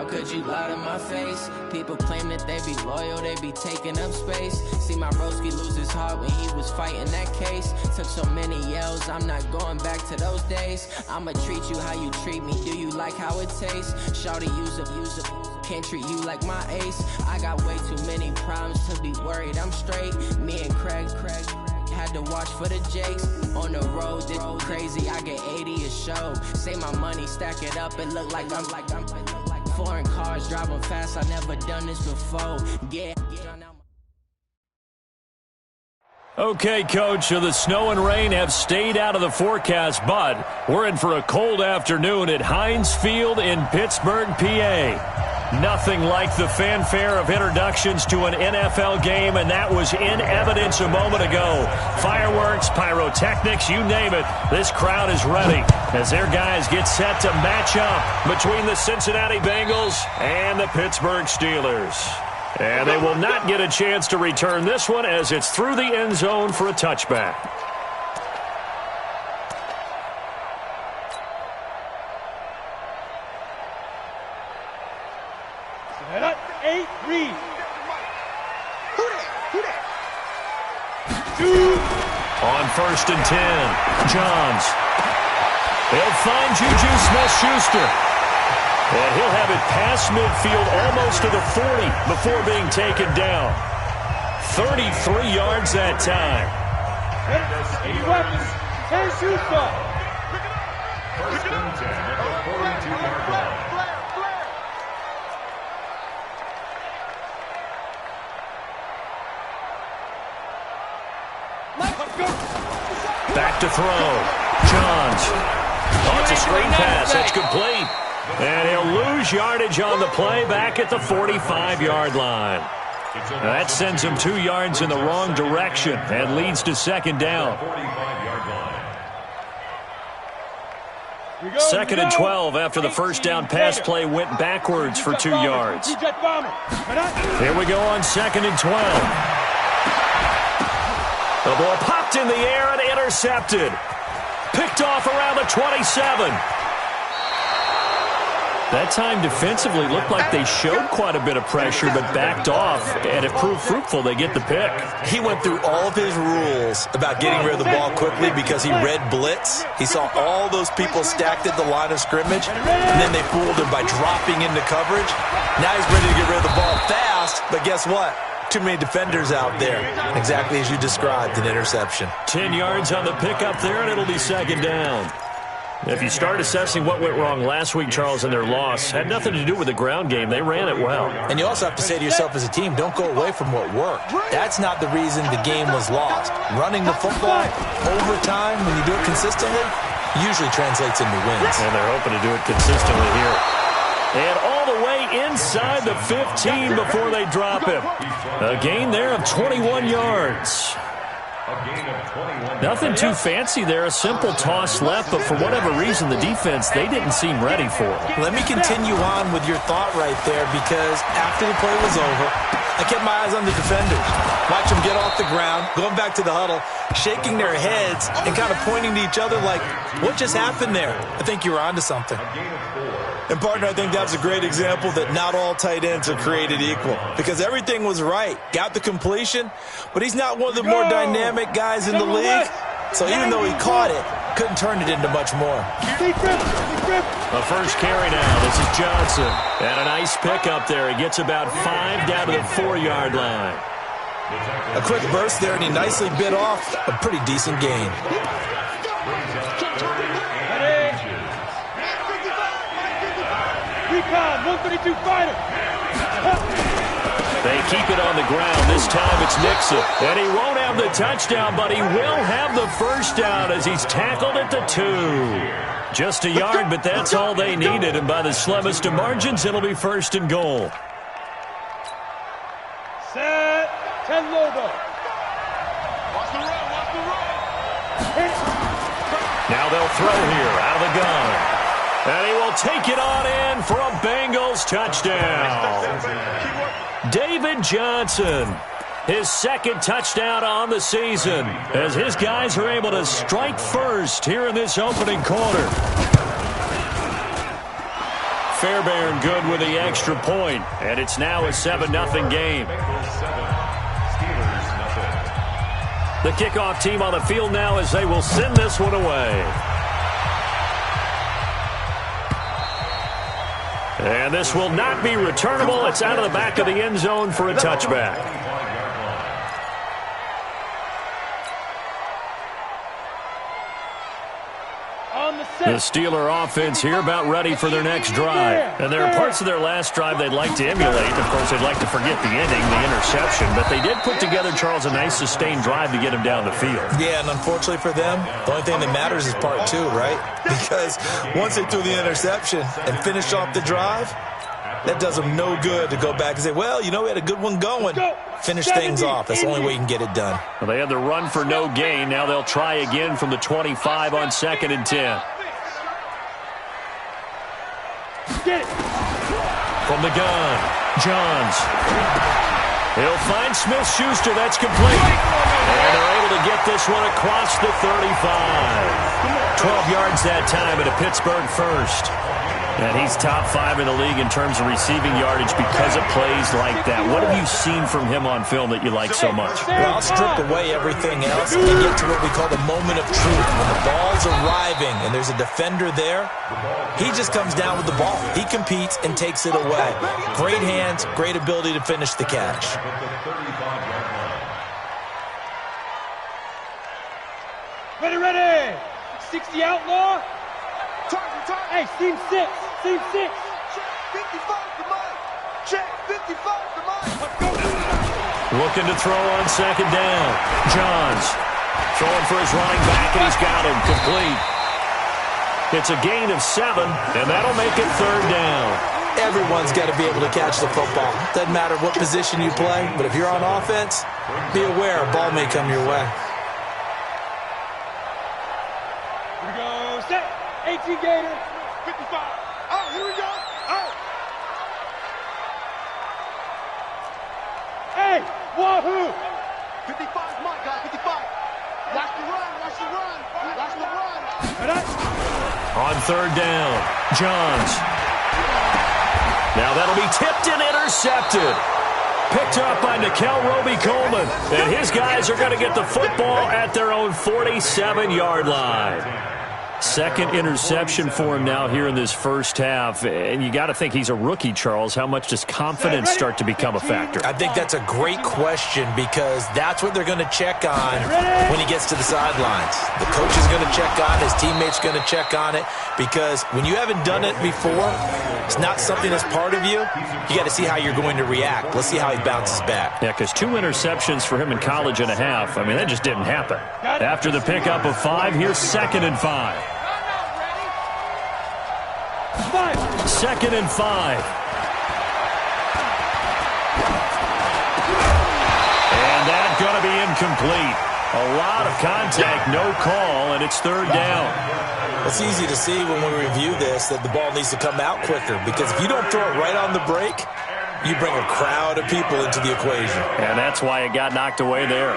How could you lie to my face? People claim that they be loyal, they be taking up space. See my broski lose his heart when he was fighting that case. Took so many yells, I'm not going back to those days. I'ma treat you how you treat me, do you like how it tastes? Shawty, use up, can't treat you like my ace. I got way too many problems to be worried, I'm straight. Me and Craig had to watch for the Jakes. On the road, this crazy, I get 80 a show. Say my money, stack it up, and look like I'm foreign cars, driving fast, I never done this before. Yeah. Okay, Coach, so the snow and rain have stayed out of the forecast, but we're in for a cold afternoon at Heinz Field in Pittsburgh, PA. Nothing like the fanfare of introductions to an NFL game, and that was in evidence a moment ago. Fireworks, pyrotechnics, you name it. This crowd is ready as their guys get set to match up between the Cincinnati Bengals and the Pittsburgh Steelers. And they will not get a chance to return this one as it's through the end zone for a touchback. On 1st and 10, Johns. They'll find Juju Smith-Schuster. And he'll have it past midfield almost to the 40 before being taken down. 33 yards that time. First and 10 at the 42-yard line. Back to throw. Johns. Oh, it's a screen pass. That's complete. And he'll lose yardage on the play back at the 45-yard line. That sends him 2 yards in the wrong direction and leads to second down. 2nd and 12 after the first down pass play went backwards for 2 yards. Here we go on 2nd and 12. The ball popped in the air and intercepted. Picked off around the 27. That time defensively looked like they showed quite a bit of pressure but backed off, and it proved fruitful. They get the pick. He went through all of his rules about getting rid of the ball quickly because he read blitz. He saw all those people stacked at the line of scrimmage, and then they fooled him by dropping into coverage. Now he's ready to get rid of the ball fast, but guess what? Too many defenders out there. Exactly as you described, an interception. 10 yards on the pickup there, and it'll be second down. If you start assessing what went wrong last week, Charles, in their loss, had nothing to do with the ground game. They ran it well. And you also have to say to yourself as a team, don't go away from what worked. That's not the reason the game was lost. Running the football over time, when you do it consistently, usually translates into wins. And they're hoping to do it consistently here. And all the way inside the 15 before they drop him. A gain there of 21 yards. Nothing too fancy there. A simple toss left, but for whatever reason, the defense, they didn't seem ready for it. Let me continue on with your thought right there, because after the play was over, I kept my eyes on the defenders. Watch them get off the ground, going back to the huddle, shaking their heads and kind of pointing to each other like, what just happened there? I think you were onto something. And, partner, I think that's a great example that not all tight ends are created equal, because everything was right. Got the completion, but he's not one of the more dynamic guys in the league. So even though he caught it, couldn't turn it into much more. The first carry now. This is Johnson. And a nice pickup there. He gets about 5 down to the 4-yard line. A quick burst there, and he nicely bit off a pretty decent gain. Recon, 132 fighter. They keep it on the ground. This time it's Nixon. And he won't have the touchdown, but he will have the first down as he's tackled at the 2. Just a yard, but that's all they needed. And by the slimmest of margins, it'll be first and goal. Set. 10 Lobo. Now they'll throw here out of the gun. And he will take it on in for a Bengals touchdown. David Johnson, his second touchdown on the season, as his guys are able to strike first here in this opening quarter. Fairbairn good with the extra point, and it's now a 7-0 game. The kickoff team on the field now as they will send this one away. And this will not be returnable. It's out of the back of the end zone for a touchback. The Steeler offense here about ready for their next drive. And there are parts of their last drive they'd like to emulate. Of course, they'd like to forget the ending, the interception. But they did put together, Charles, a nice sustained drive to get him down the field. Yeah, and unfortunately for them, the only thing that matters is part two, right? Because once they threw the interception and finished off the drive, that does them no good to go back and say, well, you know, we had a good one going. Finish things off. That's the only way you can get it done. Well, they had the run for no gain. Now they'll try again from the 25 on 2nd and 10. From the gun, Johns. He'll find Smith-Schuster. That's complete. And they're able to get this one across the 35. 12 yards that time at a Pittsburgh first. And he's top 5 in the league in terms of receiving yardage because of plays like that. What have you seen from him on film that you like so much? Well, I'll strip away everything else and get to what we call the moment of truth. When the ball's arriving and there's a defender there, he just comes down with the ball. He competes and takes it away. Great hands, great ability to finish the catch. Ready. 60 outlaw. Hey, seam 6. Seam 6. Check 55 to mine. Check 55 to mine. Let's go. Looking to throw on 2nd down. Johns throwing for his running back, and he's got him complete. It's a gain of 7, and that'll make it 3rd down. Everyone's got to be able to catch the football. Doesn't matter what position you play, but if you're on offense, be aware a ball may come your way. Here we go. Set. 18 Gator. 55. Oh, here we go. Oh. Hey, wahoo. 55 is my guy. 55. Watch the run. Watch the run. Watch the run. On 3rd down, Johns. Now that'll be tipped and intercepted. Picked up by Nickel Roby-Coleman. And his guys are going to get the football at their own 47-yard line. Second interception for him now here in this first half. And you got to think he's a rookie, Charles. How much does confidence start to become a factor? I think that's a great question because that's what they're going to check on when he gets to the sidelines. The coach is going to check on it. His teammates going to check on it because when you haven't done it before, it's not something that's part of you. You got to see how you're going to react. Let's see how he bounces back. Yeah, because 2 interceptions for him in college and a half. I mean, that just didn't happen. After the pickup of 5, here's 2nd and 5. 2nd and 5. And that's going to be incomplete. A lot of contact, no call, and it's 3rd down. It's easy to see when we review this that the ball needs to come out quicker because if you don't throw it right on the break, you bring a crowd of people into the equation. And that's why it got knocked away there.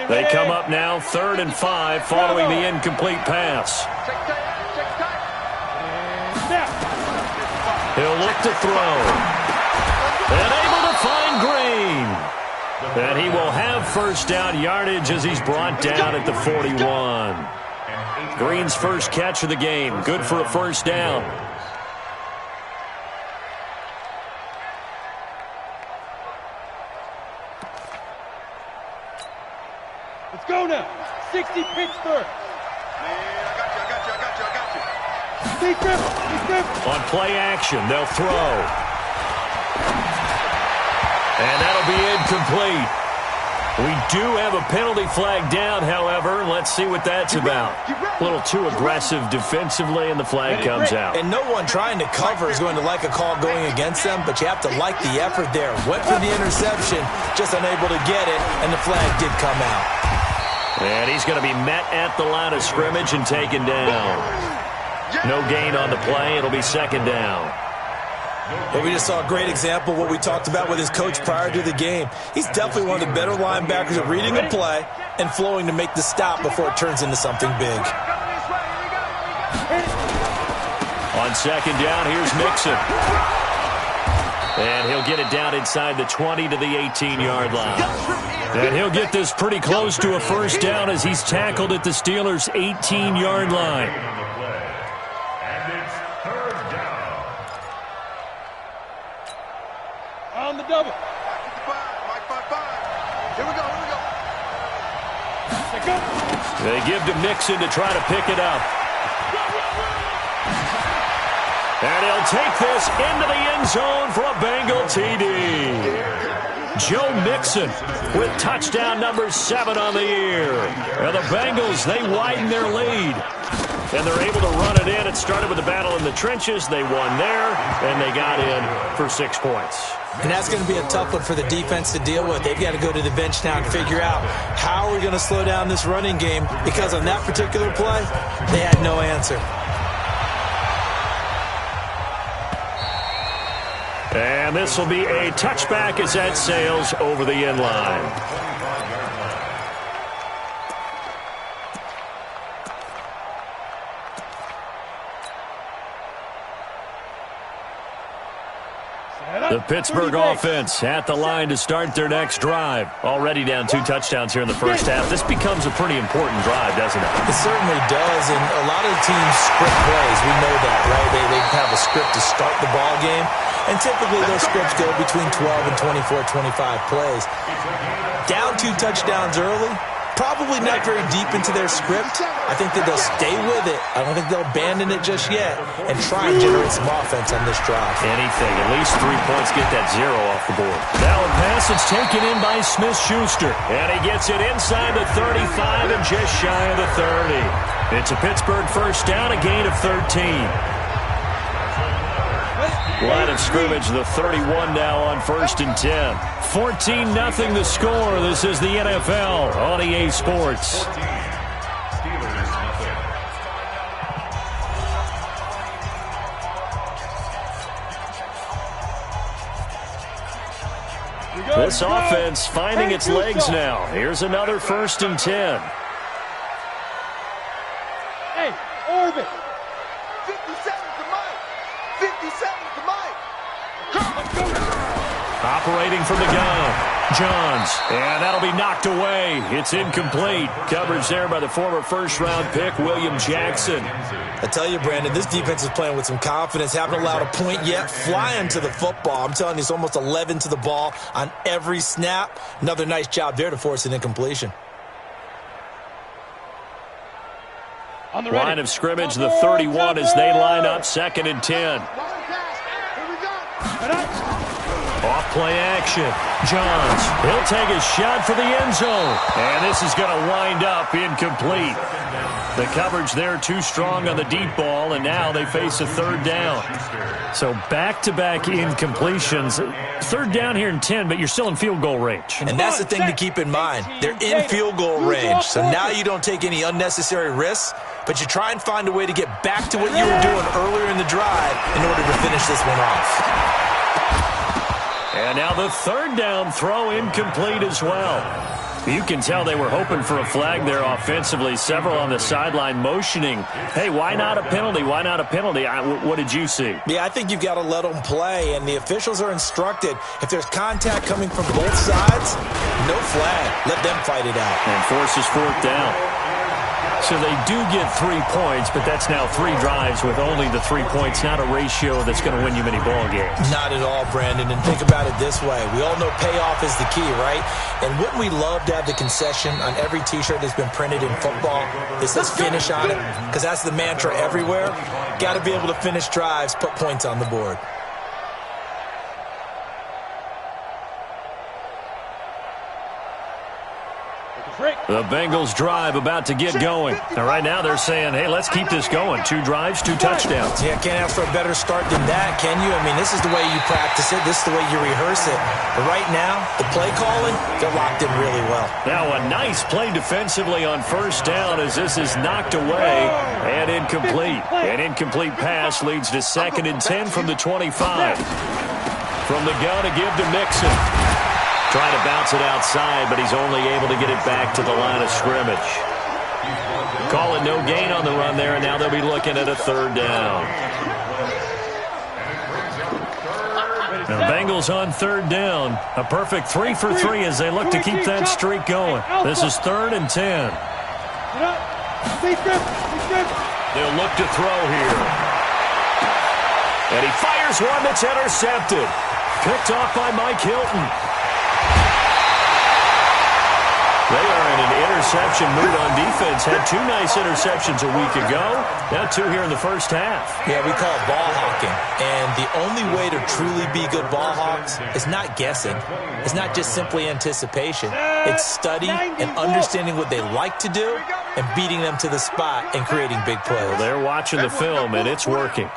They come up now 3rd and 5 following the incomplete pass. He'll look to throw. And able to find Green. And he will have 1st down yardage as he's brought down at the 41. Green's first catch of the game. Good for a 1st down. Let's go now. 60 Pittsburgh. On play action, they'll throw. And that'll be incomplete. We do have a penalty flag down, however. Let's see what that's about. A little too aggressive defensively, and the flag comes out. And no one trying to cover is going to like a call going against them, but you have to like the effort there. Went for the interception, just unable to get it, and the flag did come out. And he's going to be met at the line of scrimmage and taken down. No gain on the play. It'll be 2nd down. Well, we just saw a great example of what we talked about with his coach prior to the game. He's definitely one of the better linebackers at reading a play and flowing to make the stop before it turns into something big. On second down, here's Mixon. And he'll get it down inside the 20 to the 18-yard line. And he'll get this pretty close to a first down as he's tackled at the Steelers' 18-yard line. And it's third down. On the double. Here we go. They give to Mixon to try to pick it up. And he'll take this into the end zone for a Bengal TD. Joe Mixon with touchdown number 7 on the year. And the Bengals, they widen their lead. And they're able to run it in. It started with a battle in the trenches. They won there, and they got in for 6 points. And that's going to be a tough one for the defense to deal with. They've got to go to the bench now and figure out how are we going to slow down this running game, because on that particular play, they had no answer. And this will be a touchback as that sails over the end line. The Pittsburgh offense at the line to start their next drive. Already down 2 touchdowns here in the first half. This becomes a pretty important drive, doesn't it? It certainly does, and a lot of the teams script plays. We know that, right? They have a script to start the ball game, and typically those scripts go between 12 and 24, 25 plays. Down 2 touchdowns early, probably not very deep into their script. I think that they'll stay with it. I don't think they'll abandon it just yet and try and generate some offense on this drive. Anything. At least 3 points, get that 0 off the board. Now a pass is taken in by Smith-Schuster. And he gets it inside the 35 and just shy of the 30. It's a Pittsburgh first down, a gain of 13. Line of scrimmage, the 31 now on 1st and 10. 14-0 the score. This is the NFL on EA Sports. This offense finding its legs now. Here's another 1st and 10. Hey, Orbit. 57 to Mike. 57 to Mike. Operating from the gun. Johns. And that'll be knocked away. It's incomplete. Coverage there by the former first-round pick, William Jackson. I tell you, Brandon, this defense is playing with some confidence. Haven't allowed a point yet. Flying to the football. I'm telling you, it's almost 11 to the ball on every snap. Another nice job there to force an incompletion. On the line of scrimmage, the 31 as they line up 2nd and 10. Off play action. Johns. He'll take a shot for the end zone. And this is going to wind up incomplete. The coverage there too strong on the deep ball, and now they face a 3rd down. So back-to-back incompletions. 3rd down here in 10, but you're still in field goal range. And that's the thing to keep in mind. They're in field goal range. So now you don't take any unnecessary risks, but you try and find a way to get back to what you were doing earlier in the drive in order to finish this one off. And now the 3rd down throw incomplete as well. You can tell they were hoping for a flag there offensively. Several on the sideline motioning, hey, why not a penalty? Why not a penalty? What did you see? Yeah, I think you've got to let them play, and the officials are instructed. If there's contact coming from both sides, no flag. Let them fight it out. And forces 4th down. So they do get 3 points, but that's now 3 drives with only the 3 points, not a ratio that's going to win you many ball games. Not at all, Brandon. And think about it this way. We all know payoff is the key, right? And wouldn't we love to have the concession on every T-shirt that's been printed in football that says finish on it? Because that's the mantra everywhere. Got to be able to finish drives, put points on the board. The Bengals drive about to get going. And right now they're saying, hey, let's keep this going. 2 drives, 2 touchdowns. Yeah, can't ask for a better start than that, can you? I mean, this is the way you practice it. This is the way you rehearse it. But right now, the play calling, they're locked in really well. Now a nice play defensively on 1st down as this is knocked away and incomplete. An incomplete pass leads to 2nd and 10 from the 25. From the gun to give to Mixon. Trying to bounce it outside, but he's only able to get it back to the line of scrimmage. Call it no gain on the run there, and now they'll be looking at a 3rd down. Bengals on third down. A perfect 3 for 3 as they look to keep that streak going. This is 3rd and 10. They'll look to throw here. And he fires one that's intercepted. Picked off by Mike Hilton. They are in an interception mood on defense. Had 2 nice interceptions a week ago. Now 2 here in the first half. Yeah, we call it ball hawking. And the only way to truly be good ball hawks is not guessing. It's not just simply anticipation. It's study and understanding what they like to do and beating them to the spot and creating big plays. Well, they're watching the film, and it's working.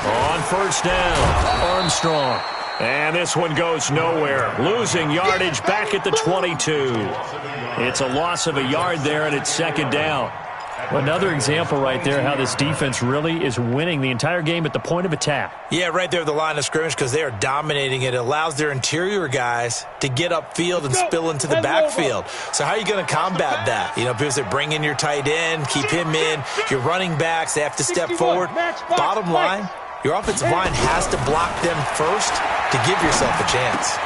On first down, Armstrong. And this one goes nowhere. Losing yardage back at the 22. It's a loss of a yard there, and it's 2nd down. Another example right there how this defense really is winning the entire game at the point of attack. Yeah, right there at the line of scrimmage because they are dominating it. It allows their interior guys to get upfield and spill into the backfield. So how are you going to combat that? You know, because they bring in your tight end, keep him in. Your running backs, they have to step forward. Bottom line, your offensive line has to block them first to give yourself a chance.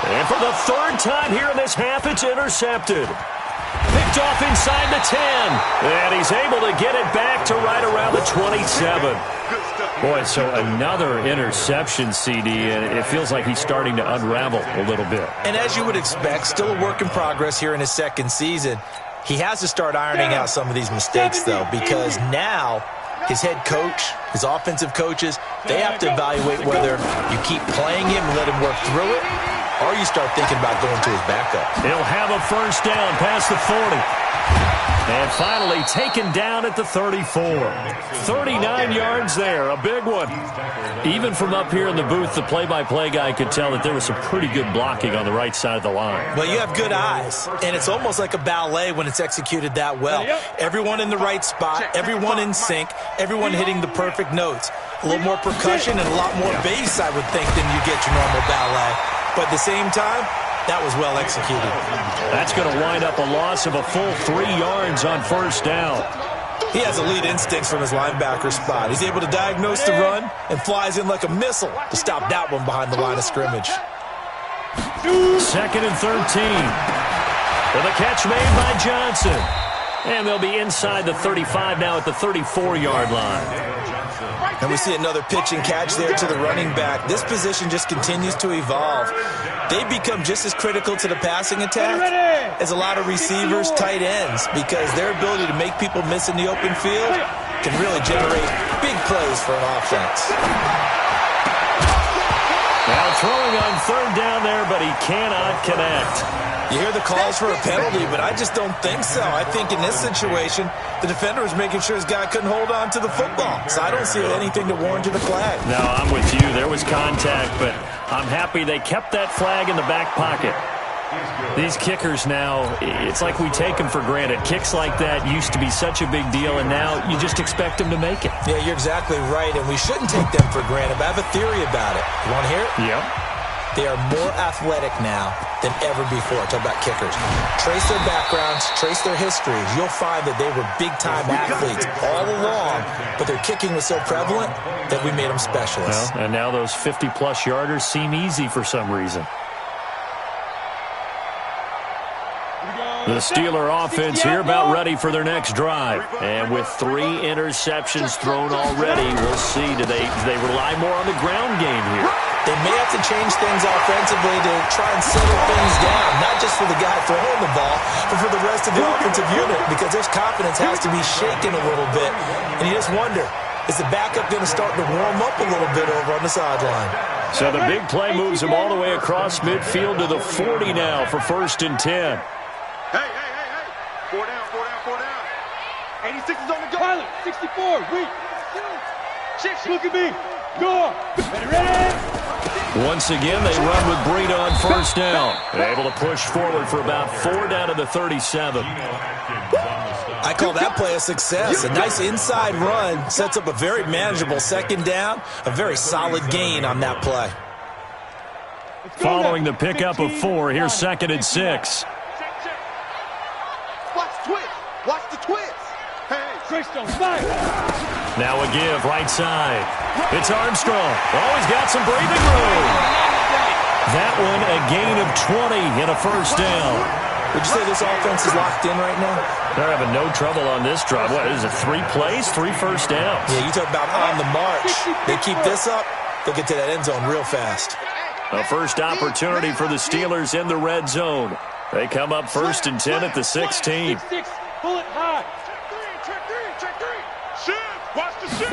And for the 3rd time here in this half, it's intercepted. Picked off inside the 10. And he's able to get it back to right around the 27. Boy, so another interception, CD, and it feels like he's starting to unravel a little bit. And as you would expect, still a work in progress here in his 2nd season. He has to start ironing out some of these mistakes, though, because now his head coach, his offensive coaches, they have to evaluate whether you keep playing him and let him work through it, or you start thinking about going to his backup. He'll have a first down past the 40. And finally taken down at the 34. 39 yards there, a big one. Even from up here in the booth, the play-by-play guy could tell that there was some pretty good blocking on the right side of the line. Well, you have good eyes, and it's almost like a ballet when it's executed that well. Everyone in the right spot, everyone in sync, everyone hitting the perfect notes. A little more percussion and a lot more bass, I would think, than you get your normal ballet. But at the same time, that was well executed. That's going to wind up a loss of a full 3 yards on first down. He has elite instincts from his linebacker spot. He's able to diagnose the run and flies in like a missile to stop that one behind the line of scrimmage. 2nd and 13. With a catch made by Johnson. And they'll be inside the 35 now at the 34-yard line. And we see another pitch and catch there to the running back. This position just continues to evolve. They become just as critical to the passing attack as a lot of receivers, tight ends, because their ability to make people miss in the open field can really generate big plays for an offense. Now throwing on 3rd down there, but he cannot connect. You hear the calls for a penalty, but I just don't think so. I think in this situation, the defender was making sure his guy couldn't hold on to the football. So I don't see anything to warrant a flag. No, I'm with you. There was contact, but I'm happy they kept that flag in the back pocket. These kickers now, it's like we take them for granted. Kicks like that used to be such a big deal, and now you just expect them to make it. Yeah, you're exactly right, and we shouldn't take them for granted. But I have a theory about it. You want to hear it? Yep. They are more athletic now than ever before. Talk about kickers. Trace their backgrounds, trace their histories. You'll find that they were big-time athletes all along, but their kicking was so prevalent that we made them specialists. Well, and now those 50-plus yarders seem easy for some reason. The Steeler offense here about ready for their next drive. And with 3 interceptions thrown already, we'll see. Do they rely more on the ground game here? They may have to change things offensively to try and settle things down, not just for the guy throwing the ball, but for the rest of the offensive unit, because their confidence has to be shaken a little bit. And you just wonder, is the backup going to start to warm up a little bit over on the sideline? So the big play moves him all the way across midfield to the 40 now for 1st and 10. Hey. 4 down. 86 is on the go. Pilot, 64, wait. Look at me. Go. Ready? Once again, they run with Breida on first down. Able to push forward for about 4 down to the 37. I call that play a success. A nice inside run sets up a very manageable 2nd down, a very solid gain on that play. Following the pickup of 4, here's 2nd and 6. Watch the twist. Hey, Trace don't fire. Now a give right side. It's Armstrong. Oh, he's got some breathing room. That one a gain of 20 and a first down. Would you say this offense is locked in right now? They're having no trouble on this drive. What is it, 3 plays, 3 first downs? Yeah, you talk about on the march. They keep this up, they'll get to that end zone real fast. A first opportunity for the Steelers in the red zone. They come up 1st and 10 at the 16. Pull it high. Check three. Watch the shift.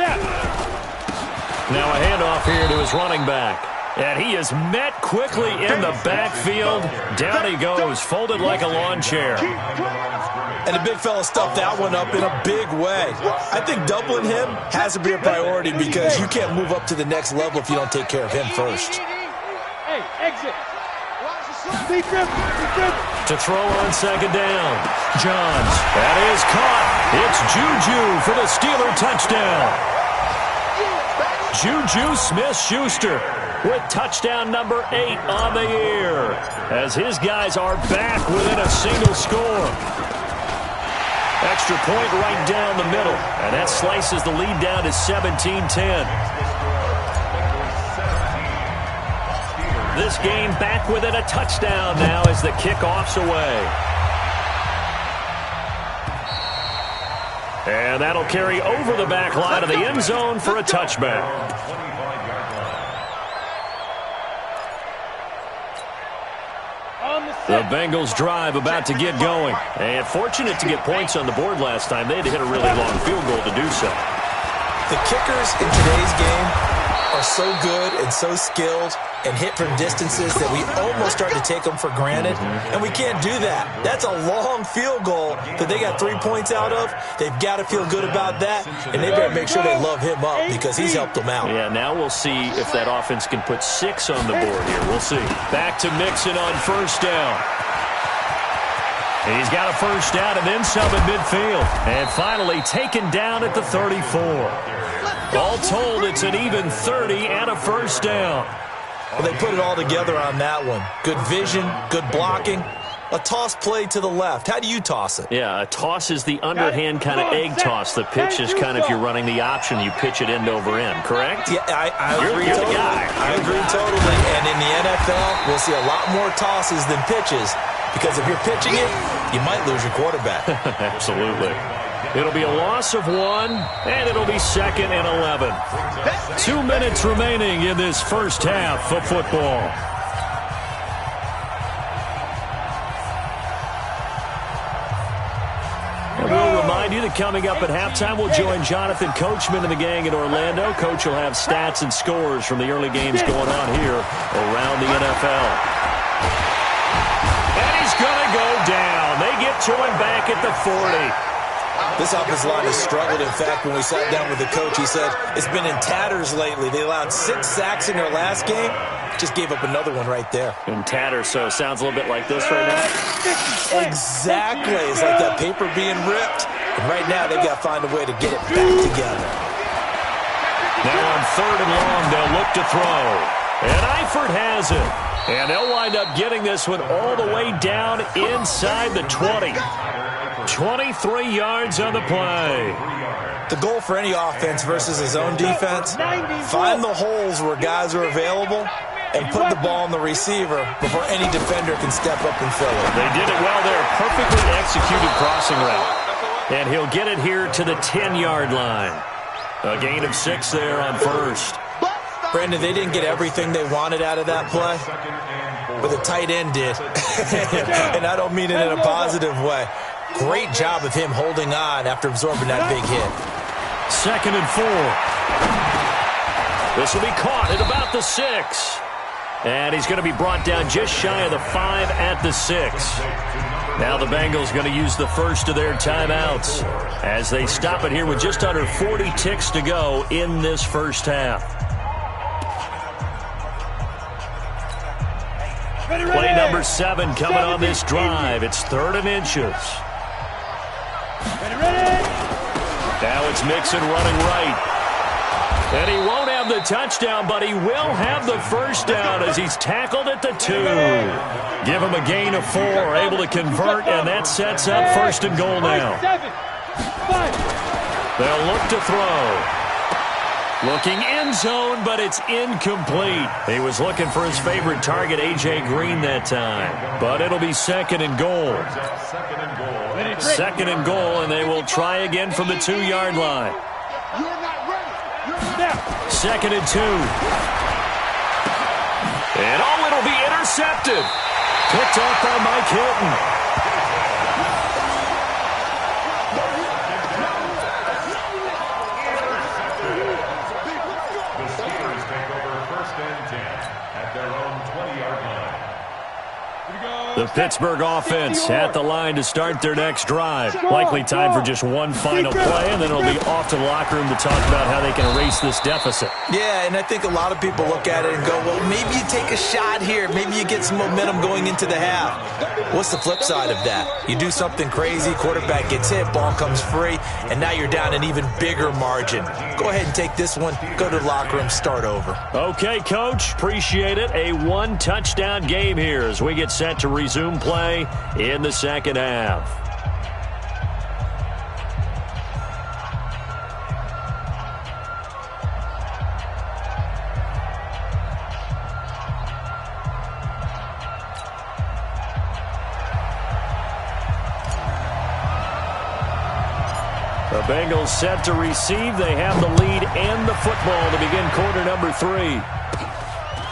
Now a handoff here to his running back. And he is met quickly in the backfield. Down he goes, folded like a lawn chair. And the big fella stuffed that one up in a big way. I think doubling him has to be a priority because you can't move up to the next level if you don't take care of him first. Hey, exit. To throw on 2nd down. Johns. That is caught. It's Juju for the Steeler touchdown. Juju Smith-Schuster with touchdown number 8 on the year as his guys are back within a single score. Extra point right down the middle, and that slices the lead down to 17-10. This game back within a touchdown now as the kickoff's away. And that'll carry over the back line of the end zone for a touchback. The Bengals drive about to get going. And fortunate to get points on the board last time. They had to hit a really long field goal to do so. The kickers in today's game are so good and so skilled and hit from distances that we almost start to take them for granted. And we can't do that. That's a long field goal that they got 3 points out of. They've got to feel good about that, and they better make sure they love him up because he's helped them out. Yeah, now we'll see if that offense can put 6 on the board here. We'll see. Back to Mixon on 1st down. He's got a first down and then some in midfield. And finally taken down at the 34. All told, it's an even 30 and a first down. Well, they put it all together on that one. Good vision, good blocking. A toss play to the left. How do you toss it? Yeah, a toss is the underhand kind of egg toss. The pitch is kind of if you're running the option, you pitch it end over end, correct? Yeah, I agree you're totally. The guy. I agree totally. And in the NFL, we'll see a lot more tosses than pitches because if you're pitching it, you might lose your quarterback. Absolutely. It'll be a loss of 1, and it'll be 2nd and 11. 2 minutes remaining in this first half of football. And we'll remind you that coming up at halftime, we'll join Jonathan Coachman and the gang in Orlando. Coach will have stats and scores from the early games going on here around the NFL. And he's going to go down. They get to him back at the 40. This offensive line has struggled. In fact, when we sat down with the coach, he said it's been in tatters lately. They allowed 6 sacks in their last game. Just gave up another one right there. In tatters, so it sounds a little bit like this right now. Exactly. It's like that paper being ripped. And right now, they've got to find a way to get it back together. Now on 3rd and long, they'll look to throw. And Eifert has it. And they'll wind up getting this one all the way down inside the 20. 23 yards on the play. The goal for any offense versus his own defense, find the holes where guys are available and put the ball on the receiver before any defender can step up and fill it. They did it well there. Perfectly executed crossing route. And he'll get it here to the 10-yard line. A gain of 6 there on 1st. Brandon, they didn't get everything they wanted out of that play, but the tight end did. And I don't mean it in a positive way. Great job of him holding on after absorbing that big hit. 2nd and 4. This will be caught at about the 6. And he's going to be brought down just shy of the 5 at the 6. Now the Bengals going to use the first of their timeouts as they stop it here with just under 40 ticks to go in this first half. Play number 7 coming on this drive. It's 3rd and inches. Now it's Mixon running right. And he won't have the touchdown, but he will have the first down as he's tackled at the 2. Give him a gain of 4, able to convert, and that sets up 1st and goal now. They'll look to throw. Looking end zone, but it's incomplete. He was looking for his favorite target, A.J. Green, that time. But it'll be second and goal. Second and goal, and they will try again from the 2-yard line. Second and 2. And it'll be intercepted. Picked off by Mike Hilton. The Pittsburgh offense at the line to start their next drive. Likely time for just one final play, and then it'll be off to the locker room to talk about how they can erase this deficit. Yeah, and I think a lot of people look at it and go, well, maybe you take a shot here. Maybe you get some momentum going into the half. What's the flip side of that? You do something crazy, quarterback gets hit, ball comes free, and now you're down an even bigger margin. Go ahead and take this one, go to the locker room, start over. Okay, Coach, appreciate it. A one-touchdown game here as we get set to resume play in the second half. The Bengals set to receive. They have the lead and the football to begin quarter number 3.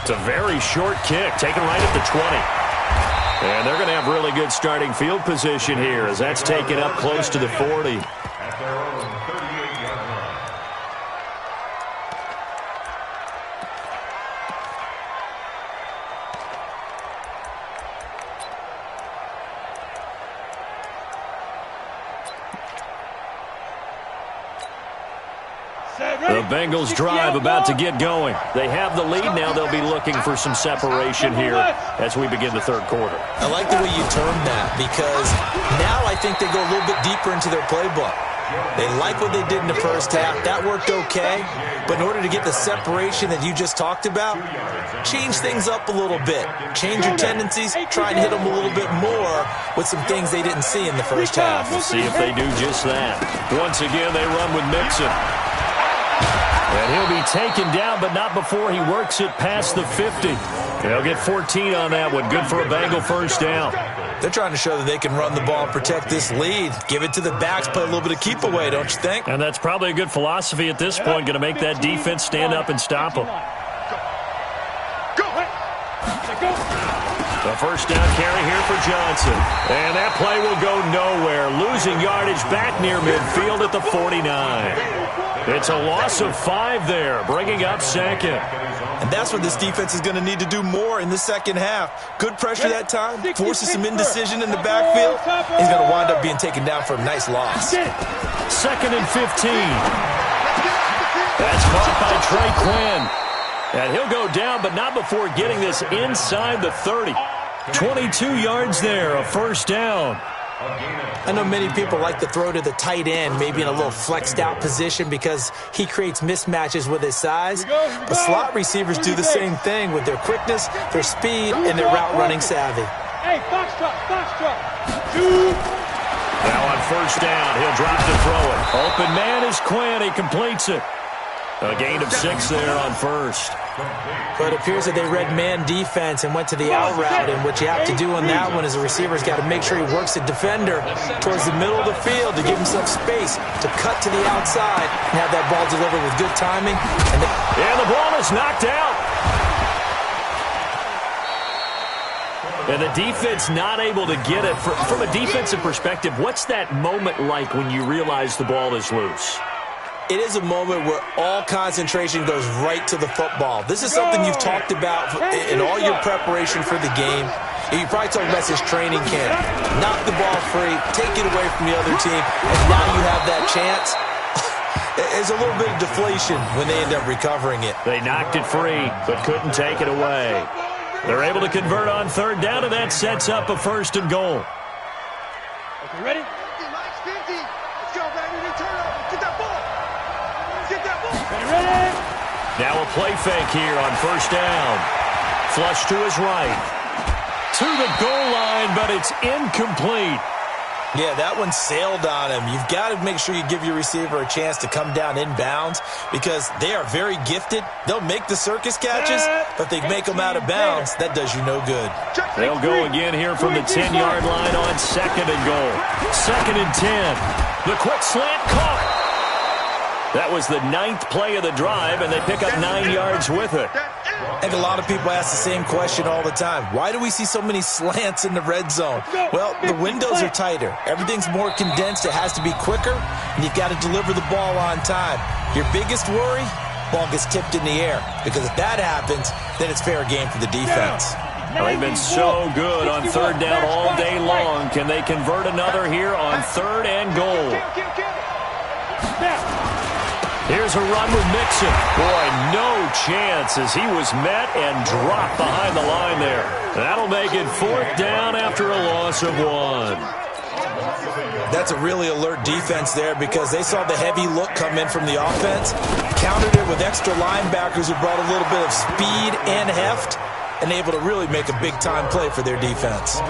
It's a very short kick, taken right at the 20. And they're going to have really good starting field position here as that's taken up close to the 40. At their own 38-yard line. The Bengals drive about to get going. They have the lead. Now they'll be looking for some separation here as we begin the third quarter. I like the way you termed that because now I think they go a little bit deeper into their playbook. They like what they did in the first half. That worked okay. But in order to get the separation that you just talked about, change things up a little bit. Change your tendencies. Try and hit them a little bit more with some things they didn't see in the first half. We'll see if they do just that. Once again, they run with Mixon. And he'll be taken down, but not before he works it past the 50. They'll get 14 on that one. Good for a Bengal first down. They're trying to show that they can run the ball and protect this lead. Give it to the backs, play a little bit of keep away, don't you think? And that's probably a good philosophy at this point, going to make that defense stand up and stop them. The first down carry here for Johnson. And that play will go nowhere. Losing yardage back near midfield at the 49. It's a loss of 5 there, bringing up second. And that's what this defense is going to need to do more in the second half. Good pressure that time, forces some indecision in the backfield. He's going to wind up being taken down for a nice loss. Second and 15. That's caught by Trey Quinn. And he'll go down, but not before getting this inside the 30. 22 yards there, a first down. I know many people like to throw to the tight end, maybe in a little flexed out position because he creates mismatches with his size. But slot receivers do the same thing with their quickness, their speed, and their route running savvy. Hey, box truck. Now on first down, he'll drop to throw it. Open man is Quinn. He completes it. A gain of 6 there on first. But it appears that they read man defense and went to the out route. And what you have to do on that one is a receiver's got to make sure he works the defender towards the middle of the field to give himself space to cut to the outside and have that ball delivered with good timing. And the ball is knocked out. And the defense not able to get it. From a defensive perspective, what's that moment like when you realize the ball is loose? It is a moment where all concentration goes right to the football. This is something you've talked about in all your preparation for the game. You probably talked about this training camp. Knock the ball free, take it away from the other team, and now you have that chance. There's a little bit of deflation when they end up recovering it. They knocked it free, but couldn't take it away. They're able to convert on third down, and that sets up a first and goal. Okay, ready? Now a play fake here on first down. Flush to his right. To the goal line, but it's incomplete. Yeah, that one sailed on him. You've got to make sure you give your receiver a chance to come down inbounds because they are very gifted. They'll make the circus catches, but they make them out of bounds. That does you no good. They'll go again here from the 10-yard line on 2nd and goal. 2nd and 10. The quick slant caught. That was the 9th play of the drive, and they pick up 9 yards with it. I think a lot of people ask the same question all the time. Why do we see so many slants in the red zone? Well, the windows are tighter. Everything's more condensed. It has to be quicker, and you've got to deliver the ball on time. Your biggest worry, ball gets tipped in the air, because if that happens, then it's fair game for the defense. Well, they've been so good on 3rd down all day long. Can they convert another here on 3rd and goal? Here's a run with Mixon. Boy, no chance as he was met and dropped behind the line there. That'll make it 4th down after a loss of 1. That's a really alert defense there because they saw the heavy look come in from the offense, countered it with extra linebackers who brought a little bit of speed and heft, and able to really make a big-time play for their defense.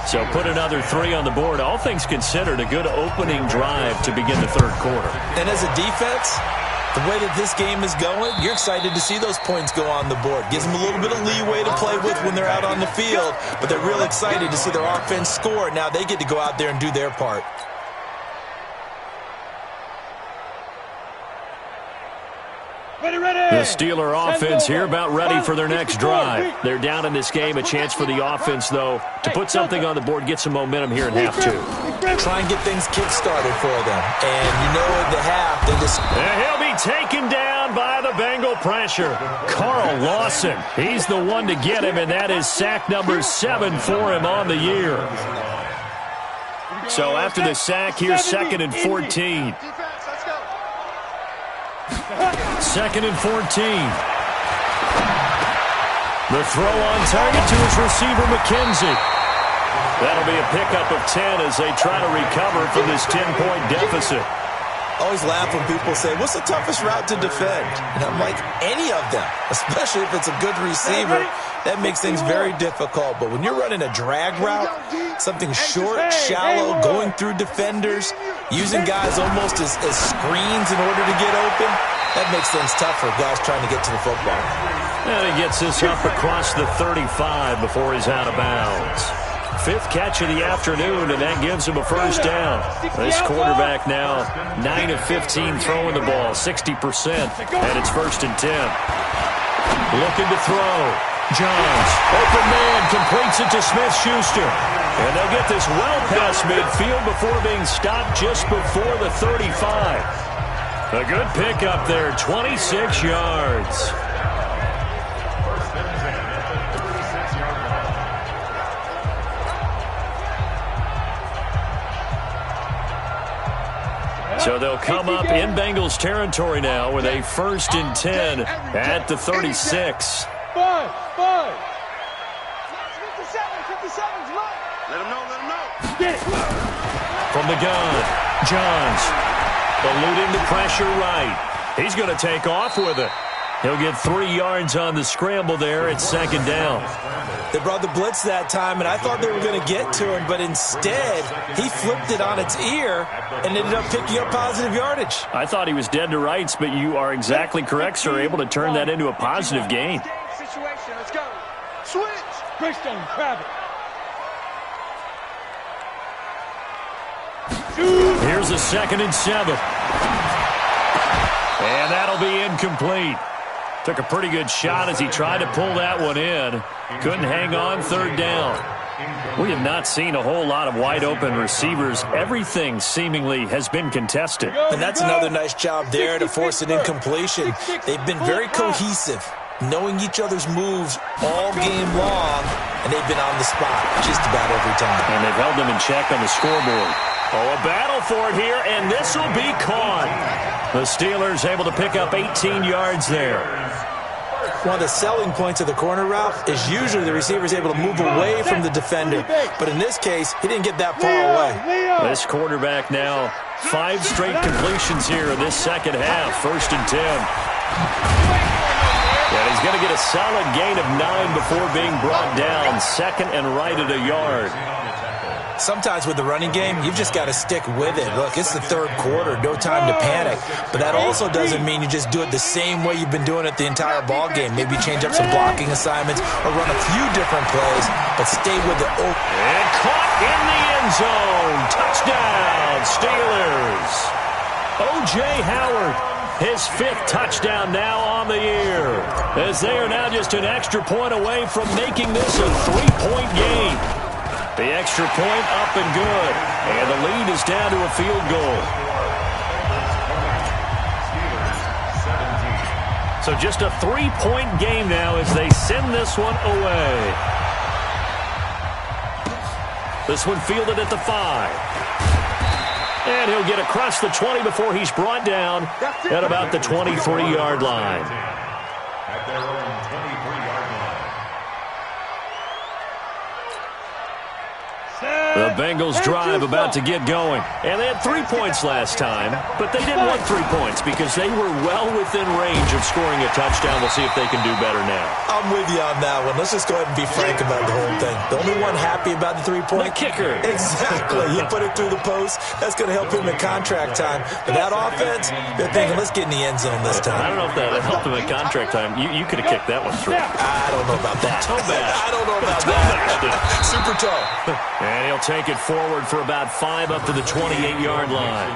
So put another 3 on the board. All things considered, a good opening drive to begin the 3rd quarter. And as a defense, the way that this game is going, you're excited to see those points go on the board. Gives them a little bit of leeway to play with when they're out on the field, but they're real excited to see their offense score. Now they get to go out there and do their part. The Steeler offense here about ready for their next drive. They're down in this game. A chance for the offense, though, to put something on the board, get some momentum here in half 2. Try and get things kick-started for them. And you know in the half, they just... And he'll be taken down by the Bengal pressure. Carl Lawson, he's the one to get him, and that is sack number 7 for him on the year. So after the sack, here's 2nd and 14. 2nd and 14. The throw on target to his receiver, McKenzie. That'll be a pickup of 10 as they try to recover from this 10-point deficit. Always laugh when people say, what's the toughest route to defend? And I'm like, any of them, especially if it's a good receiver. That makes things very difficult. But when you're running a drag route, something short, shallow, going through defenders, using guys almost as screens in order to get open, that makes things tough for guys trying to get to the football. And he gets this up across the 35 before he's out of bounds. 5th catch of the afternoon, and that gives him a 1st down. This quarterback now 9 of 15 throwing the ball, 60%, and it's 1st and 10. Looking to throw. Jones, open man, completes it to Smith-Schuster. And they'll get this well past midfield before being stopped just before the 35. A good pickup there, 26 yards. So they'll come up in Bengals territory now with a 1st and 10 at the 36. 5. 57's right. Let him know. Get it. From the gun, Johns eluding the pressure right. He's going to take off with it. He'll get 3 yards on the scramble there at 2nd down. They brought the blitz that time, and I thought they were going to get to him, but instead, he flipped it on its ear and ended up picking up positive yardage. I thought he was dead to rights, but you are exactly correct, sir, able to turn that into a positive gain. Situation. Let's go. Switch. Greystone, grab it. Here's a 2nd and 7. And that'll be incomplete. Took a pretty good shot as he tried to pull that one in. Couldn't hang on 3rd down. We have not seen a whole lot of wide-open receivers. Everything seemingly has been contested. And that's another nice job there to force an incompletion. They've been very cohesive, knowing each other's moves all game long, and they've been on the spot just about every time. And they've held them in check on the scoreboard. Oh, a battle for it here, and this will be caught. The Steelers able to pick up 18 yards there. One of the selling points of the corner route is usually the receiver is able to move away from the defender. But in this case, he didn't get that far away. This quarterback now 5 straight completions here in this 2nd half. 1st and 10. And he's going to get a solid gain of 9 before being brought down. 2nd and right at a yard. Sometimes with the running game, you've just got to stick with it. Look, it's the third quarter, no time to panic. But that also doesn't mean you just do it the same way you've been doing it the entire ball game. Maybe change up some blocking assignments or run a few different plays, but stay with it. And caught in the end zone. Touchdown, Steelers. O.J. Howard, his 5th touchdown now on the year, as they are now just an extra point away from making this a 3-point game. The extra point up and good, and the lead is down to a field goal. So just a 3-point game now as they send this one away. This one fielded at the 5. And he'll get across the 20 before he's brought down at about the 23-yard line. At their own 23-yard line. The Bengals drive about to get going. And they had 3 points last time, but they didn't want 3 points because they were well within range of scoring a touchdown. We'll see if they can do better now. I'm with you on that one. Let's just go ahead and be frank about the whole thing. The only one happy about the 3-point? The kicker. Exactly. He put it through the post. That's going to help him in contract time. But that offense, they're thinking, let's get in the end zone this time. I don't know if that helped him in contract time. You could have kicked that one through. I don't know about that. I don't know about that. Super tall. And he'll take it forward for about 5 up to the 28-yard line.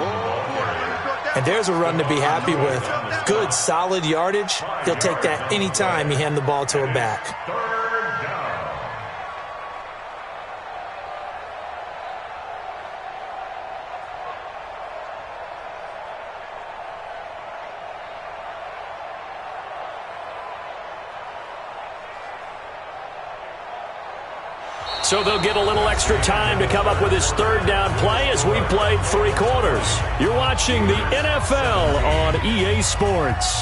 And there's a run to be happy with. Good, solid yardage. He'll take that anytime you hand the ball to a back. So they'll get a little extra time to come up with his 3rd down play as we played 3 quarters. You're watching the NFL on EA Sports.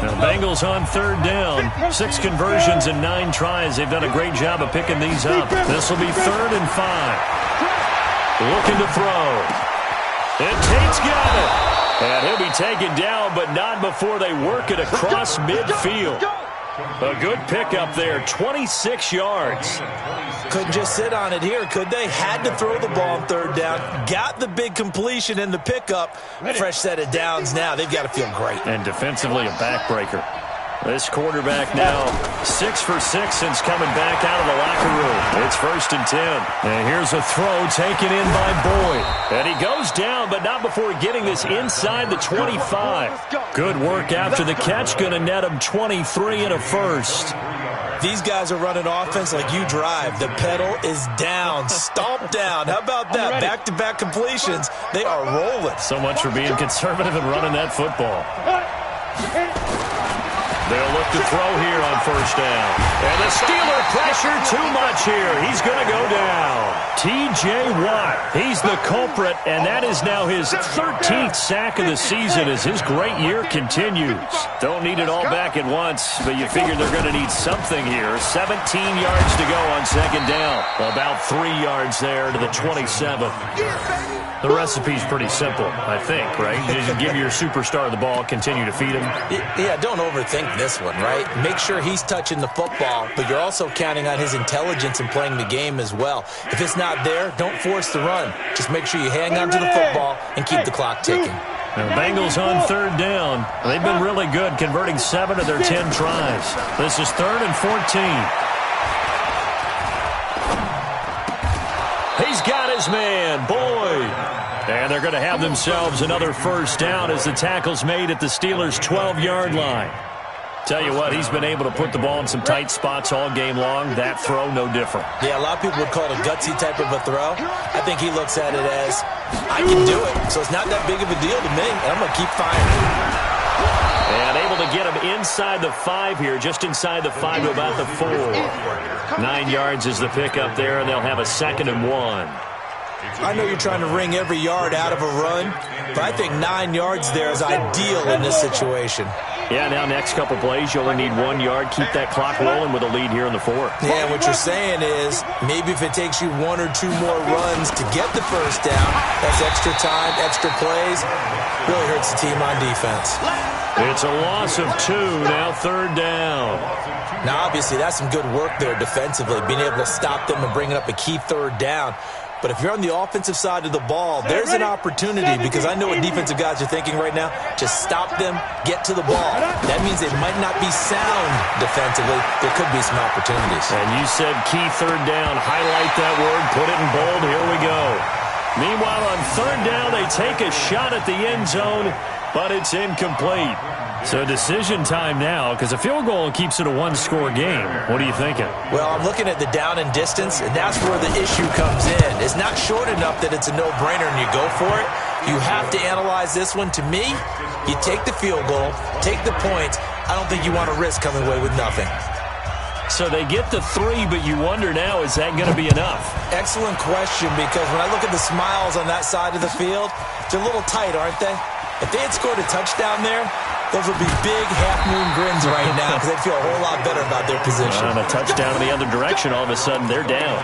Now, Bengals on 3rd down. 6 conversions and 9 tries. They've done a great job of picking these up. This will be 3rd and 5. Looking to throw. And Tate's got it. And he'll be taken down, but not before they work it across midfield. A good pickup there, 26 yards. Couldn't just sit on it here, could they? Had to throw the ball on 3rd down. Got the big completion in the pickup. Fresh set of downs now. They've got to feel great. And defensively, a backbreaker. This quarterback now 6 for 6 since coming back out of the locker room. It's 1st and 10. And here's a throw taken in by Boyd. And he goes down, but not before getting this inside the 25. Good work after the catch. Going to net him 23 and a first. These guys are running offense like you drive. The pedal is down, stomp down. How about that? Back-to-back completions. They are rolling. So much for being conservative and running that football. They'll look to throw here on 1st down. And the Steeler pressure too much here. He's going to go down. T.J. Watt, he's the culprit, and that is now his 13th sack of the season as his great year continues. Don't need it all back at once, but you figure they're going to need something here. 17 yards to go on 2nd down. About 3 yards there to the 27. The recipe's pretty simple, I think, right? You just give your superstar the ball, continue to feed him. Yeah, don't overthink this one, right? Make sure he's touching the football, but you're also counting on his intelligence in playing the game as well. If it's not there, don't force the run. Just make sure you hang on to the football and keep the clock ticking. Now, Bengals on 3rd down. They've been really good, converting 7 of their 10 tries. This is 3rd and 14. He's got his man, Boyd. And they're going to have themselves another 1st down as the tackle's made at the Steelers' 12-yard line. Tell you what, he's been able to put the ball in some tight spots all game long. That throw, no different. Yeah, a lot of people would call it a gutsy type of a throw. I think he looks at it as, I can do it, so it's not that big of a deal to me, and I'm going to keep firing. And able to get him inside the 5 here, just inside the 5 to about the 4. 9 yards is the pickup there, and they'll have a 2nd and 1. I know you're trying to wring every yard out of a run, but I think 9 yards there is ideal in this situation. Yeah, now next couple plays, you only need 1 yard. Keep that clock rolling with a lead here in the fourth. Yeah, what you're saying is maybe if it takes you 1 or 2 more runs to get the first down, that's extra time, extra plays. Really hurts the team on defense. It's a loss of 2, now third down. Now, obviously, that's some good work there defensively, being able to stop them and bringing up a key third down. But if you're on the offensive side of the ball, there's an opportunity, because I know what defensive guys are thinking right now. Just stop them, get to the ball. That means they might not be sound defensively. There could be some opportunities. And you said key third down. Highlight that word, put it in bold. Here we go. Meanwhile, on third down, they take a shot at the end zone, but it's incomplete. So decision time now, because a field goal keeps it a one-score game. What are you thinking? Well, I'm looking at the down and distance, and that's where the issue comes in. It's not short enough that it's a no-brainer and you go for it. You have to analyze this one. To me, you take the field goal, take the points. I don't think you want to risk coming away with nothing. So they get the 3, but you wonder now, is that going to be enough? Excellent question, because when I look at the smiles on that side of the field, they're a little tight, aren't they? If they had scored a touchdown there, those would be big half-moon grins right now, because they'd feel a whole lot better about their position. On a touchdown in the other direction, all of a sudden they're down.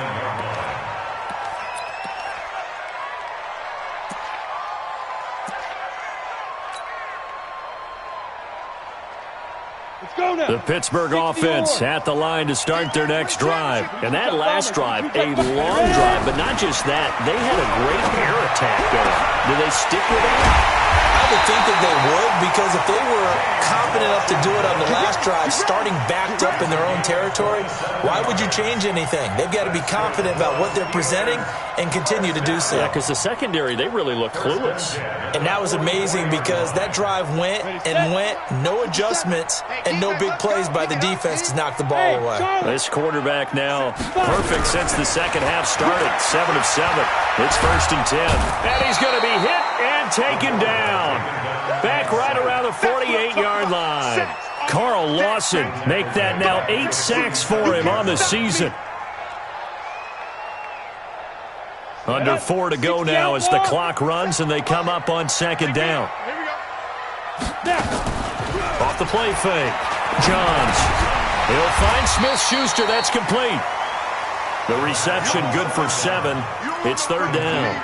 The Pittsburgh offense at the line to start their next drive. And that last drive, a long drive, but not just that. They had a great air attack going. Do they stick with that? I would think that they would, because if they were confident enough to do it on the last drive, starting backed up in their own territory, why would you change anything? They've got to be confident about what they're presenting and continue to do so. Yeah, because the secondary, they really look clueless. And that was amazing, because that drive went and went, no adjustments, and no big plays by the defense to knock the ball away. This quarterback now perfect since the second half started. 7 of 7. It's 1st and 10. And he's going to be hit and taken down. Back right around the 48-yard line. Carl Lawson make that now 8 sacks for him on the season. Under 4 to go now as the clock runs and they come up on 2nd down. Off the play fake. Johns. He'll find Smith-Schuster. That's complete. The reception good for 7. It's 3rd down.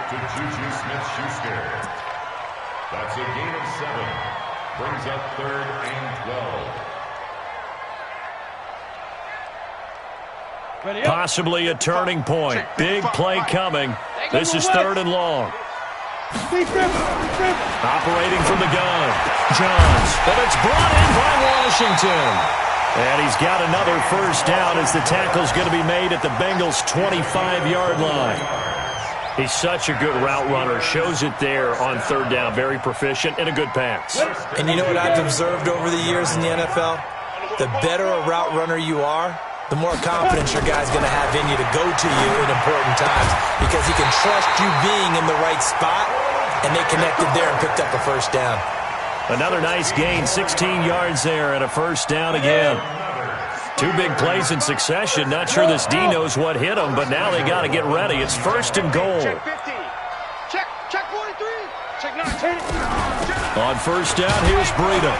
That's a gain of 7. Brings up 3rd and 12. Possibly a turning point. Big play coming. This is 3rd and long. Operating from the gun. Johns. But it's brought in by Washington. And he's got another 1st down as the tackle's going to be made at the Bengals' 25-yard line. He's such a good route runner. Shows it there on 3rd down. Very proficient and a good pass. And you know what I've observed over the years in the NFL? The better a route runner you are, the more confidence your guy's going to have in you to go to you in important times, because he can trust you being in the right spot, and they connected there and picked up a 1st down. Another nice gain, 16 yards there and a 1st down again. 2 big plays in succession. Not sure this D knows what hit them, but now they got to get ready. It's 1st and goal. Check 50. Check 43. Check 9. On 1st down, here's Breida.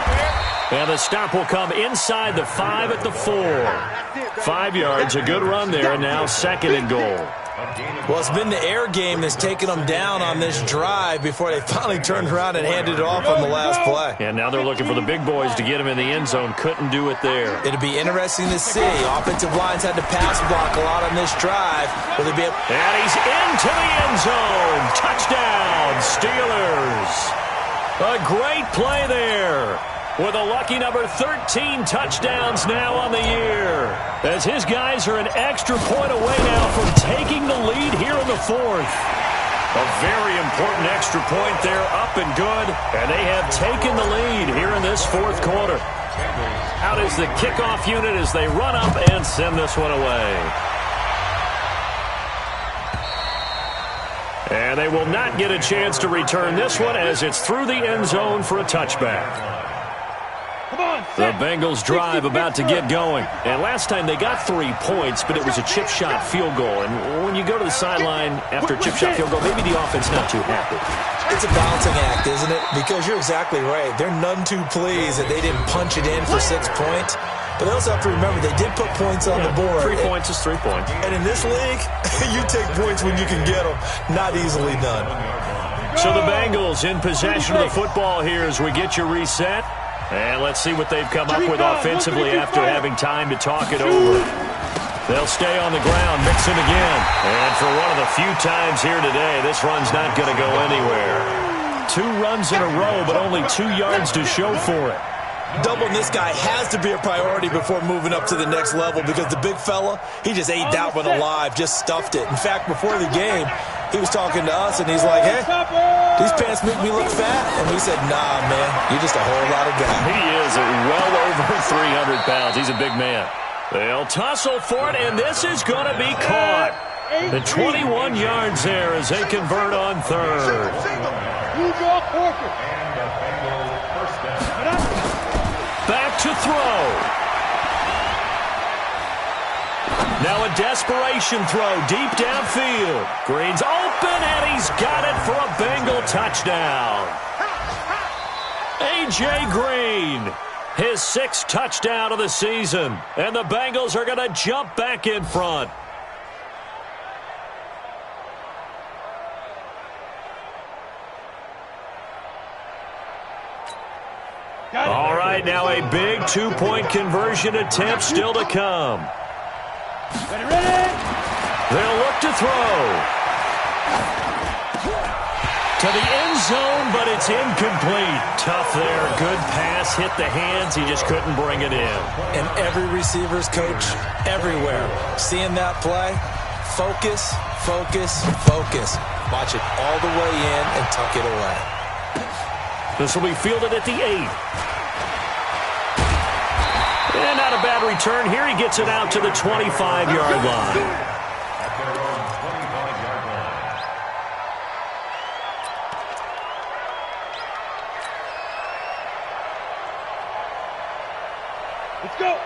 And the stop will come inside the 5 at the 4. 5 yards, a good run there, and now 2nd and goal. Well, it's been the air game that's taken them down on this drive before they finally turned around and handed it off on the last play. And now they're looking for the big boys to get him in the end zone. Couldn't do it there. It'll be interesting to see. Offensive lines had to pass block a lot on this drive. Will they be able... And he's into the end zone. Touchdown, Steelers. A great play there. With a lucky number 13 touchdowns now on the year. As his guys are an extra point away now from taking the lead here in the 4th. A very important extra point there, up and good. And they have taken the lead here in this 4th quarter. Out is the kickoff unit as they run up and send this one away. And they will not get a chance to return this one as it's through the end zone for a touchback. Come on, The Bengals drive about to get going. And last time they got 3 points, but it was a chip shot field goal. And when you go to the sideline after a chip shot field goal, maybe the offense not too happy. It's a balancing act, isn't it? Because you're exactly right. They're none too pleased that they didn't punch it in for 6 points. But they also have to remember they did put points on the board. 3 points is 3 points. And in this league, you take points when you can get them. Not easily done. So the Bengals in possession of the football here as we get you reset. And let's see what they've come up with offensively after having time to talk it over. They'll stay on the ground, mix it again. And for one of the few times here today, this run's not going to go anywhere. 2 runs in a row, but only 2 yards to show for it. Doubling this guy has to be a priority before moving up to the next level because the big fella, he just ate that one alive, just stuffed it. In fact, before the game, he was talking to us, and he's like, hey, these pants make me look fat. And we said, nah, man, you're just a whole lot of guy. He is well over 300 pounds. He's a big man. They'll tussle for it, and this is going to be caught. The 21 yards there as they convert on third. Back to throw. Now a desperation throw deep downfield. Green's open, and he's got it for a Bengal touchdown. A.J. Green, his 6th touchdown of the season. And the Bengals are going to jump back in front. All right, now a big 2-point conversion attempt still to come. Ready? They'll look to throw. To the end zone, but it's incomplete. Tough there. Good pass. Hit the hands. He just couldn't bring it in. And every receiver's coach everywhere. Seeing that play, focus, focus, focus. Watch it all the way in and tuck it away. This will be fielded at the 8. And not a bad return here. He gets it out to the 25-yard line.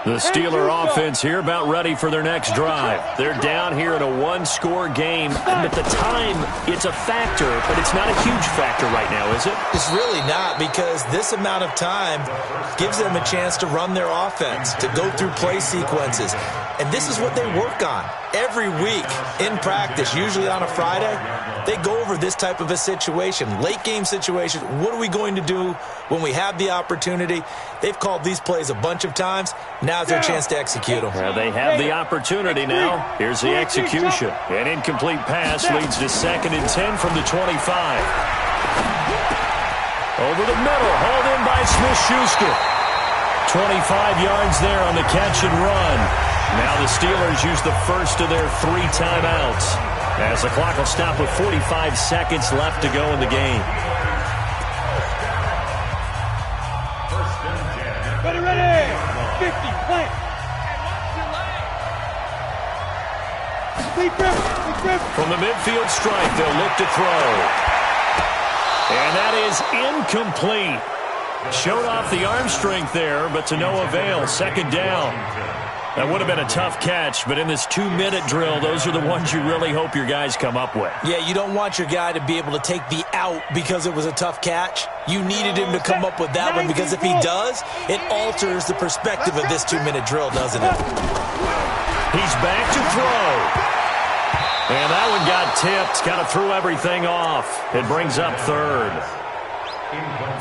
The Steeler offense here about ready for their next drive. They're down here in a 1-score game. And at the time, it's a factor, but it's not a huge factor right now, is it? It's really not, because this amount of time gives them a chance to run their offense, to go through play sequences. And this is what they work on every week in practice, usually on a Friday. They go over this type of a situation, late game situation. What are we going to do when we have the opportunity? They've called these plays a bunch of times. Now's their chance to execute them. They have the opportunity now. Here's the execution. An incomplete pass leads to 2nd and 10 from the 25. Over the middle, hauled in by Smith-Schuster. 25 yards there on the catch and run. Now the Steelers use the first of their 3 timeouts, as the clock will stop with 45 seconds left to go in the game. Ready. 50, plant. From the midfield stripe, they'll look to throw. And that is incomplete. Showed off the arm strength there, but to no avail. 2nd down. That would have been a tough catch, but in this 2-minute drill, those are the ones you really hope your guys come up with. Yeah, you don't want your guy to be able to take the out because it was a tough catch. You needed him to come up with that one, because if he does, it alters the perspective of this 2-minute drill, doesn't it? He's back to throw. And that one got tipped. Kind of threw everything off. It brings up 3rd.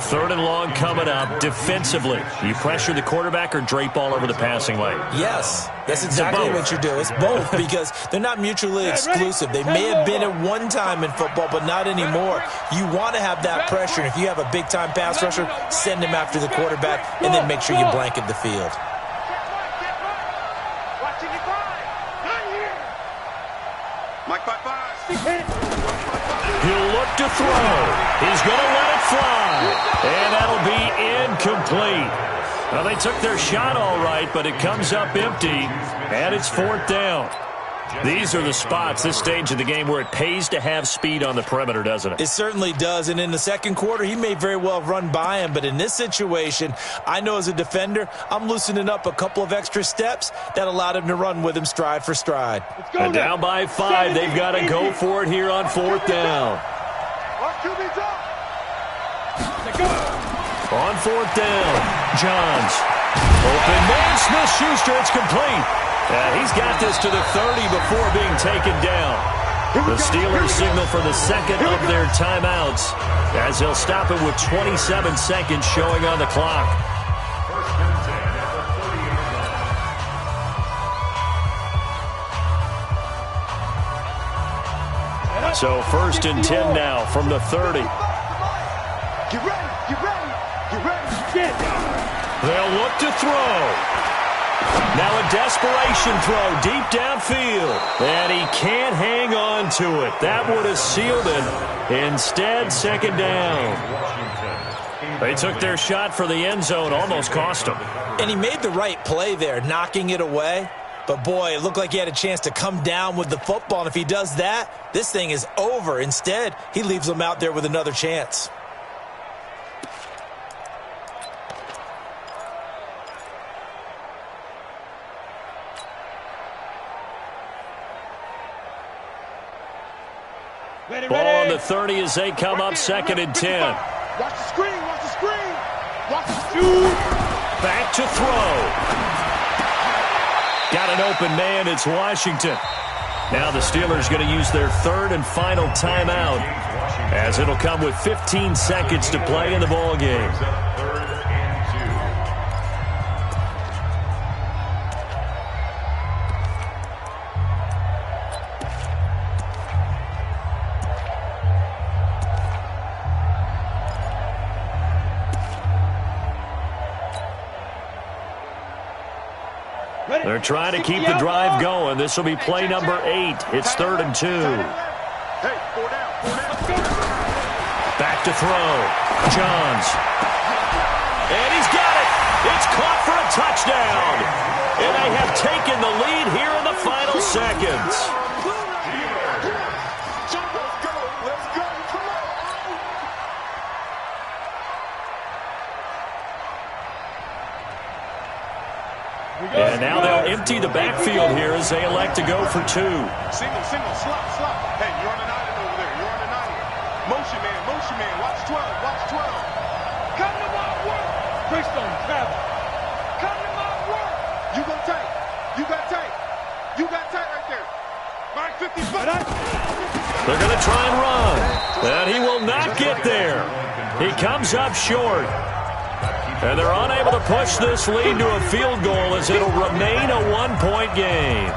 3rd and long coming up. Defensively, you pressure the quarterback or drape all over the passing lane? Yes, that's exactly what you do. It's both, because they're not mutually exclusive. They may have been at one time in football, but not anymore. You want to have that pressure, and if you have a big-time pass rusher, send him after the quarterback, and then make sure you blanket the field. He'll look to throw. He's going to let it fly. And that'll be incomplete. Well, they took their shot all right, but it comes up empty, and it's 4th down. These are the spots, this stage of the game, where it pays to have speed on the perimeter, doesn't it? It certainly does, and in the second quarter, he may very well run by him, but in this situation, I know as a defender, I'm loosening up a couple of extra steps that allowed him to run with him stride for stride. And down by 5, they've got to go for it here on 4th down. On 4th down, Johns. Open man, Smith-Schuster, it's complete. He's got this to the 30 before being taken down. The Steelers signal for the second of their timeouts as they'll stop it with 27 seconds showing on the clock. So 1st and 10 now from the 30. Get ready, get ready, get ready. They'll look to throw. Now a desperation throw deep downfield. And he can't hang on to it. That would have sealed it. Instead, 2nd down. They took their shot for the end zone, almost cost them. And he made the right play there, knocking it away. But, boy, it looked like he had a chance to come down with the football. And if he does that, this thing is over. Instead, he leaves them out there with another chance. Ball on the 30 as they come up 2nd and 10. Watch the screen, watch the screen. Watch the shoot. Back to throw. Got an open man, it's Washington. Now the Steelers going to use their 3rd and final timeout as it'll come with 15 seconds to play in the ball game. They're trying to keep the drive going. This will be play number 8. It's 3rd and 2. Back to throw. Johns. And he's got it. It's caught for a touchdown. And they have taken the lead here in the final seconds. And now they'll empty the backfield here as they elect to go for 2. Single, slop. Hey, you're on an island over there. You're on an island. Motion man. Watch 12. Come to my work. Based on travel. Come to my work. You go tight. You got tight right there. Mark 55. They're going to try and run. And he will not get there. He comes up short. And they're unable to push this lead to a field goal as it'll remain a 1-point game.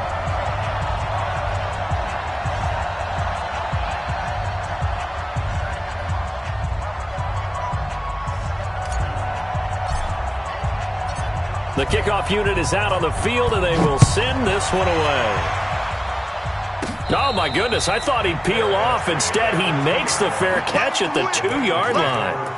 The kickoff unit is out on the field, and they will send this one away. Oh, my goodness. I thought he'd peel off. Instead, he makes the fair catch at the 2-yard line.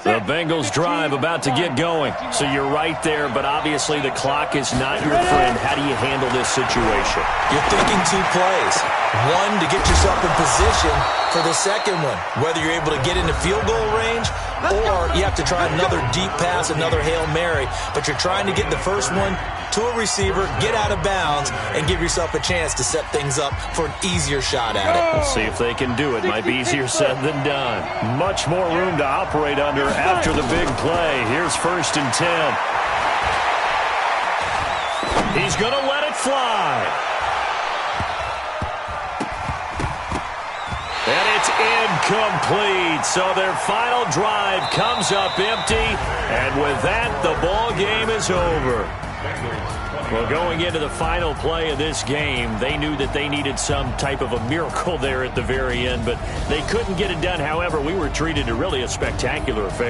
The Bengals drive about to get going. So you're right there, but obviously the clock is not your friend. How do you handle this situation? You're thinking 2 plays. One, to get yourself in position for the second one. Whether you're able to get into field goal range or you have to try another deep pass, another Hail Mary. But you're trying to get the first one to a receiver, get out of bounds, and give yourself a chance to set things up for an easier shot at it. Let's see if they can do it. Might be easier said than done. Much more room to operate under after the big play. Here's 1st and 10. He's going to let it fly. And it's incomplete. So their final drive comes up empty. And with that, the ball game is over. Well, going into the final play of this game, they knew that they needed some type of a miracle there at the very end, but they couldn't get it done. However, we were treated to really a spectacular affair.